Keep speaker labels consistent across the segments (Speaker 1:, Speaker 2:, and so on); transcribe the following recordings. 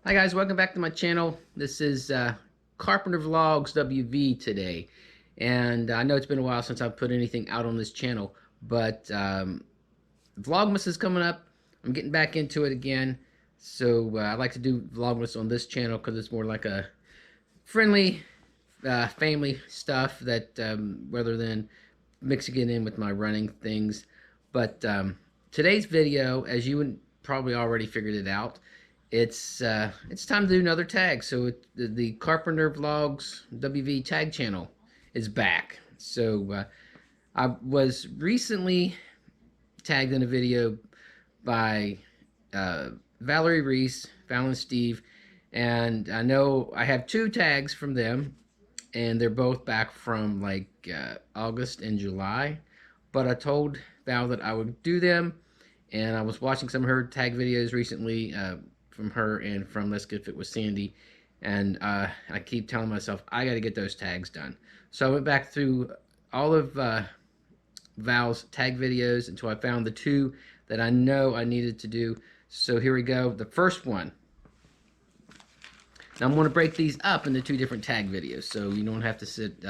Speaker 1: Hi guys, welcome back to my channel. This is Carpenter Vlogs WV today, and I know it's been a while since I've put anything out on this channel, but Vlogmas is coming up. I'm getting back into it again, so I like to do Vlogmas on this channel because it's more like a friendly family stuff that rather than mixing it in with my running things. But today's video, as you probably already figured it out, it's time to do another tag. So the Carpenter Vlogs WV tag channel is back. So I was recently tagged in a video by Valerie Reese, Fallon Steve, and I know I have two tags from them, and they're both back from like August and July. But I told Val that I would do them, and I was watching some of her tag videos recently from her and from Let's Get Fit with Sandy, and I keep telling myself I got to get those tags done. So I went back through all of Val's tag videos until I found the two that I know I needed to do. So here we go. The first one. Now I'm going to break these up into two different tag videos, so you don't have to sit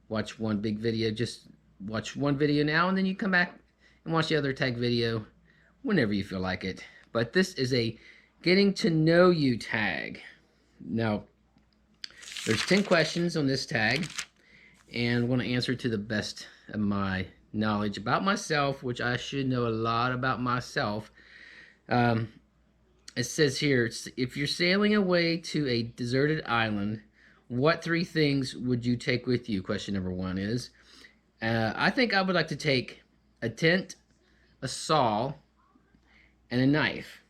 Speaker 1: watch one big video. Just watch one video now, and then you come back and watch the other tag video whenever you feel like it. But this is a getting to know you tag. Now, there's 10 questions on this tag, and I'm going to answer to the best of my knowledge about myself, which I should know a lot about myself. It says here, if you're sailing away to a deserted island, what three things would you take with you? Question number one is, I think I would like to take a tent, a saw, and a knife.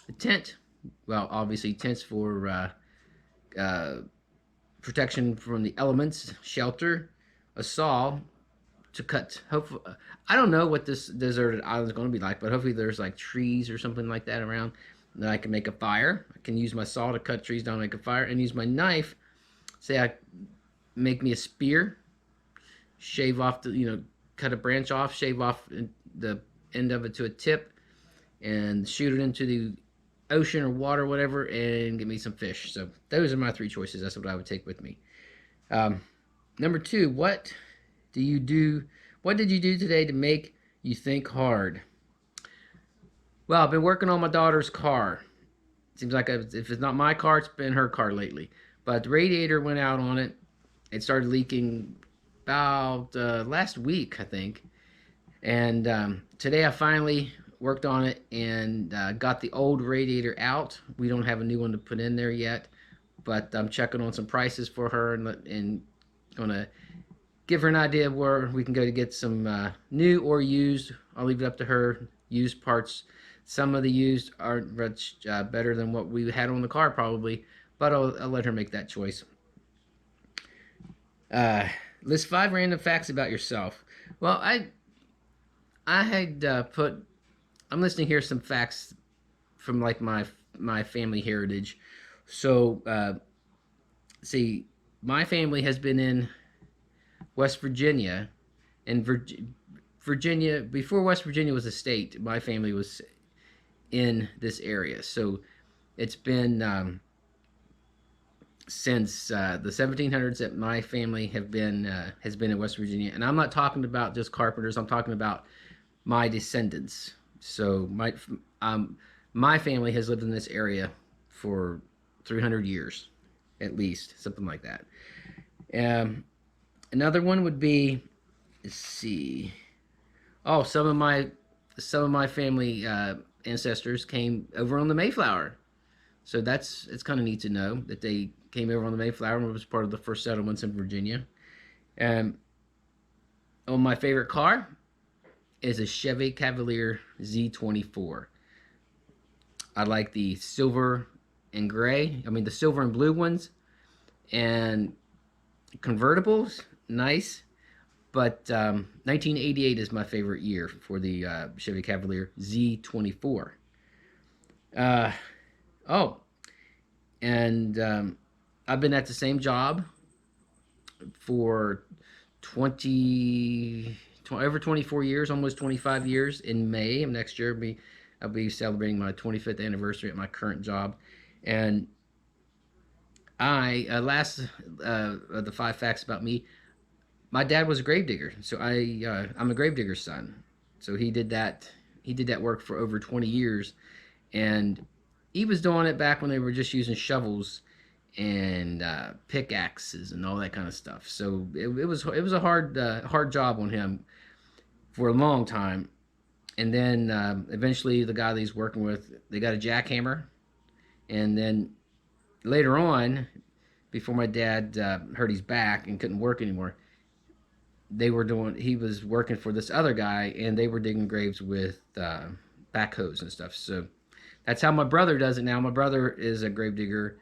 Speaker 1: A tent, well, obviously tents for protection from the elements, shelter. A saw to cut. Hopefully, I don't know what this deserted island is going to be like, but hopefully there's like trees or something like that around that I can make a fire. I can use my saw to cut trees down, make a fire, and use my knife. Say I make me a spear, shave off the, cut a branch off, shave off the end of it to a tip, and shoot it into the ocean or water, whatever, and get me some fish. So those are my three choices. That's what I would take with me. Number two, what did you do today to make you think hard? Well, I've been working on my daughter's car. Seems like if it's not my car, it's been her car lately. But the radiator went out on it. It started leaking about last week, I think. And today I finally worked on it and got the old radiator out. We don't have a new one to put in there yet, but I'm checking on some prices for her and gonna give her an idea of where we can go to get some new or used. I'll leave it up to her. Used parts. Some of the used aren't much better than what we had on the car probably, but I'll let her make that choice. List 5 random facts about yourself. Well, I had I'm listing here some facts from like my family heritage. So see, my family has been in West Virginia, and Virginia, before West Virginia was a state, my family was in this area. So it's been since the 1700s that my family has been in West Virginia. And I'm not talking about just carpenters. I'm talking about my descendants. So my family has lived in this area for 300 years, at least, something like that. Another one would be, let's see. Oh, some of my family ancestors came over on the Mayflower, so it's kind of neat to know that they came over on the Mayflower and was part of the first settlements in Virginia. On my favorite car is a Chevy Cavalier Z24. I like the silver and gray. I mean the silver and blue ones, and convertibles, nice. But 1988 is my favorite year for the Chevy Cavalier Z24. And I've been at the same job for over 24 years, almost 25 years. In May of next year, I'll be celebrating my 25th anniversary at my current job, and I last the five facts about me. My dad was a gravedigger, so I'm a gravedigger's son. So he did that. He did that work for over 20 years, and he was doing it back when they were just using shovels and pickaxes and all that kind of stuff. So it was a hard job on him for a long time. And then eventually, the guy that he's working with, they got a jackhammer, and then later on, before my dad hurt his back and couldn't work anymore, he was working for this other guy, and they were digging graves with backhoes and stuff. So that's how my brother does it now. My brother is a grave digger,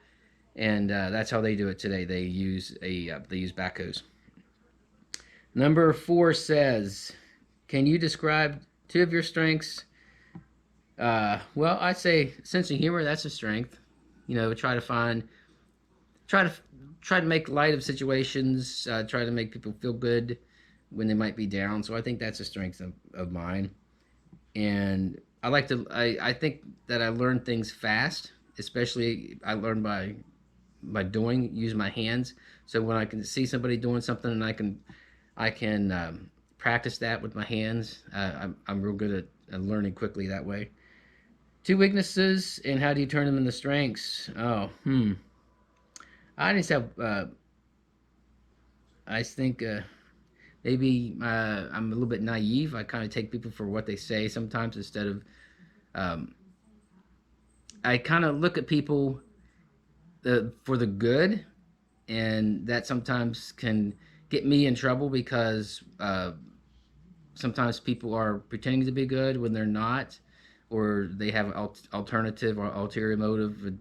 Speaker 1: and that's how they do it today. They use backhoes. Number 4 says, "Can you describe two of your strengths?" Well, I'd say sense of humor. That's a strength. Try to find, try to try to make light of situations. Try to make people feel good when they might be down. So I think that's a strength of mine. And I think that I learn things fast, especially I learn by doing, use my hands. So when I can see somebody doing something and I can practice that with my hands, I'm real good at learning quickly that way. Two weaknesses, and how do you turn them into strengths? Oh, I just have, I think maybe I'm a little bit naive. I kind of take people for what they say sometimes instead of, um, I kind of look at people for the good, and that sometimes can get me in trouble because sometimes people are pretending to be good when they're not, or they have an alternative or ulterior motive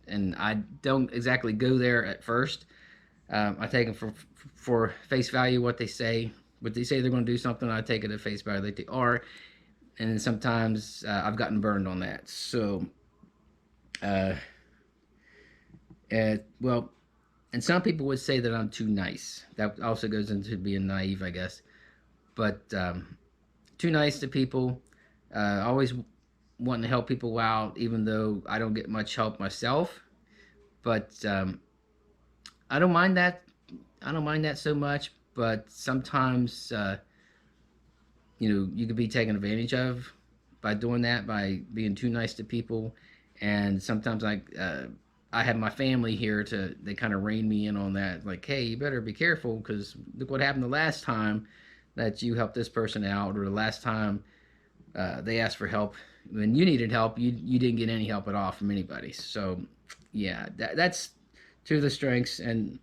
Speaker 1: and I don't exactly go there at first. I take them for face value, what they say. What they say they're going to do something, I take it at face value that they are. And then sometimes I've gotten burned on that. So, uh, well, and some people would say that I'm too nice. That also goes into being naive, I guess. But too nice to people, always wanting to help people out, even though I don't get much help myself. But I don't mind that. I don't mind that so much. But sometimes, you could be taken advantage of by doing that, by being too nice to people. And sometimes I have my family here they kind of rein me in on that. Like, hey, you better be careful because look what happened the last time that you helped this person out, or the last time they asked for help when you needed help, you didn't get any help at all from anybody. So, yeah, that's two of the strengths and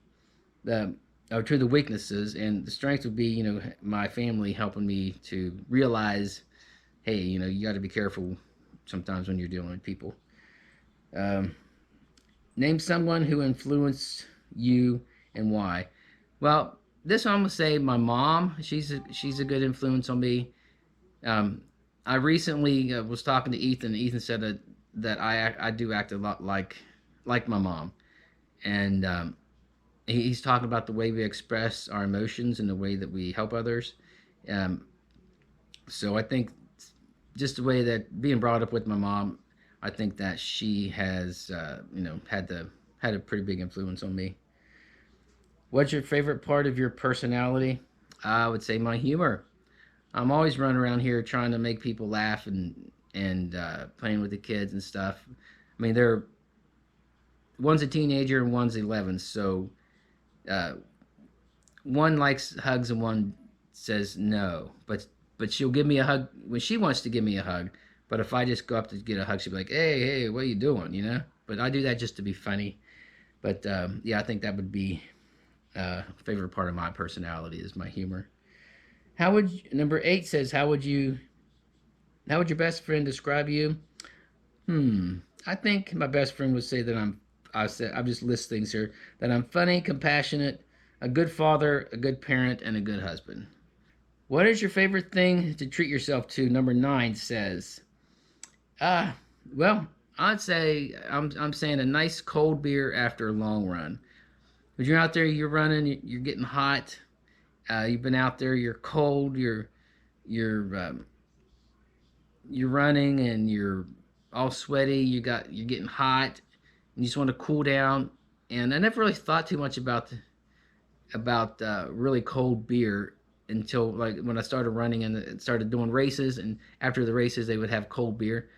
Speaker 1: the or two of the weaknesses. And the strength would be, my family helping me to realize, hey, you got to be careful sometimes when you're dealing with people. Um, Name someone who influenced you and why. Well, this one I'm gonna say my mom. She's a good influence on me. Um, I recently was talking to Ethan. Ethan said that I do act a lot like my mom, and he's talking about the way we express our emotions and the way that we help others. Um, so I think just the way that being brought up with my mom, I think that she has had a pretty big influence on me. What's your favorite part of your personality? I would say my humor. I'm always running around here trying to make people laugh and playing with the kids and stuff. I mean, one's a teenager and one's 11, so uh, one likes hugs and one says no. But she'll give me a hug when she wants to give me a hug. But if I just go up to get a hug, she'll be like, "Hey, what are you doing?" But I do that just to be funny. But yeah, I think that would be favorite part of my personality is my humor. Number 8 says, how would your best friend describe you? I think my best friend would say that I'll just list things here, that I'm funny, compassionate, a good father, a good parent, and a good husband. What is your favorite thing to treat yourself to? Number 9 says, uh, well, I'd say I'm saying a nice cold beer after a long run. When you're out there, you're running, you're getting hot, you've been out there, you're cold, you're you're running and you're all sweaty, you're getting hot, and you just want to cool down. And I never really thought too much about really cold beer until like when I started running and started doing races. And after the races, they would have cold beer.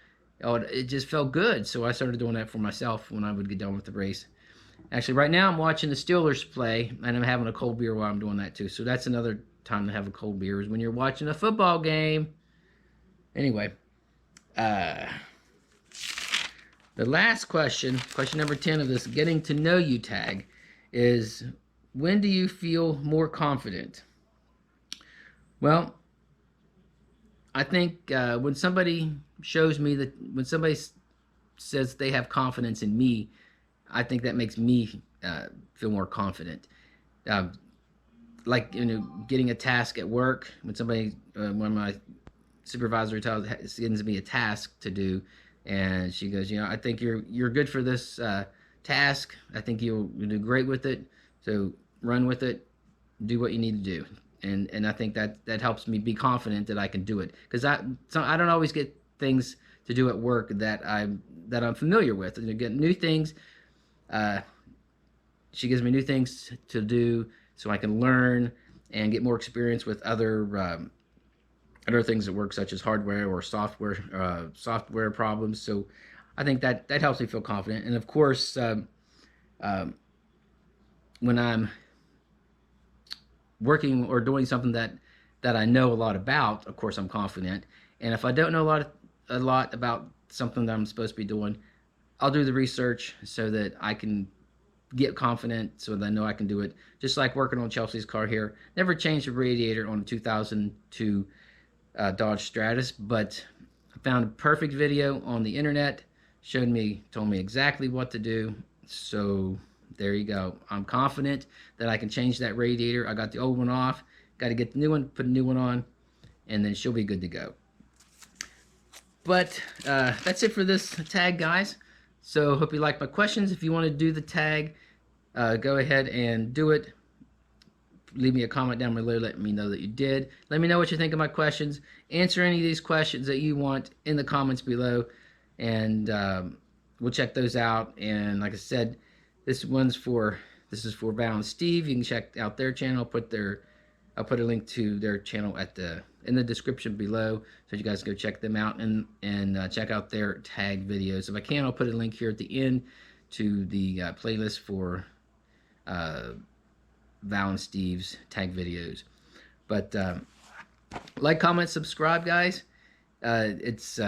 Speaker 1: Oh, it just felt good, so I started doing that for myself when I would get done with the race. Actually, right now I'm watching the Steelers play, and I'm having a cold beer while I'm doing that too. So that's another time to have a cold beer is when you're watching a football game. Anyway, uh, the last question, question number 10 of this getting to know you tag, is when do you feel more confident? Well, I think when somebody shows me that, when somebody says they have confidence in me, I think that makes me feel more confident. Uh, like, getting a task at work, when somebody, when my supervisor sends me a task to do, and she goes, I think you're good for this task. I think you'll do great with it. So run with it. Do what you need to do. And I think that helps me be confident that I can do it, because I don't always get things to do at work that I'm familiar with. And you get new things. Uh, she gives me new things to do so I can learn and get more experience with other things at work, such as hardware or software problems. So I think that helps me feel confident. And of course, when I'm working or doing something that I know a lot about, of course I'm confident. And if I don't know a lot about something that I'm supposed to be doing, I'll do the research so that I can get confident, so that I know I can do it. Just like working on Chelsea's car here. Never changed the radiator on a 2002 Dodge Stratus, but I found a perfect video on the internet, told me exactly what to do. So there you go. I'm confident that I can change that radiator. I got the old one off, got to get the new one, put a new one on, and then she'll be good to go. But that's it for this tag, guys. So hope you like my questions. If you want to do the tag, go ahead and do it. Leave me a comment down below. Let me know that you did. Let me know what you think of my questions. Answer any of these questions that you want in the comments below, and we'll check those out. And like I said, this is for Val and Steve. You can check out their channel. I'll put a link to their channel in the description below, so you guys go check them out and check out their tag videos. If I can, I'll put a link here at the end to the playlist for Val and Steve's tag videos. But like, comment, subscribe, guys. It's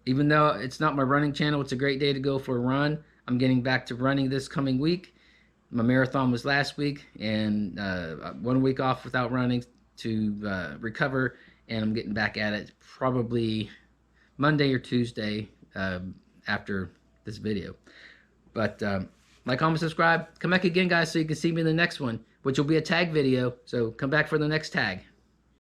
Speaker 1: even though it's not my running channel, it's a great day to go for a run. I'm getting back to running this coming week. My marathon was last week, and 1 week off without running to recover, and I'm getting back at it probably Monday or Tuesday after this video. But like, comment, subscribe. Come back again, guys, so you can see me in the next one, which will be a tag video. So come back for the next tag.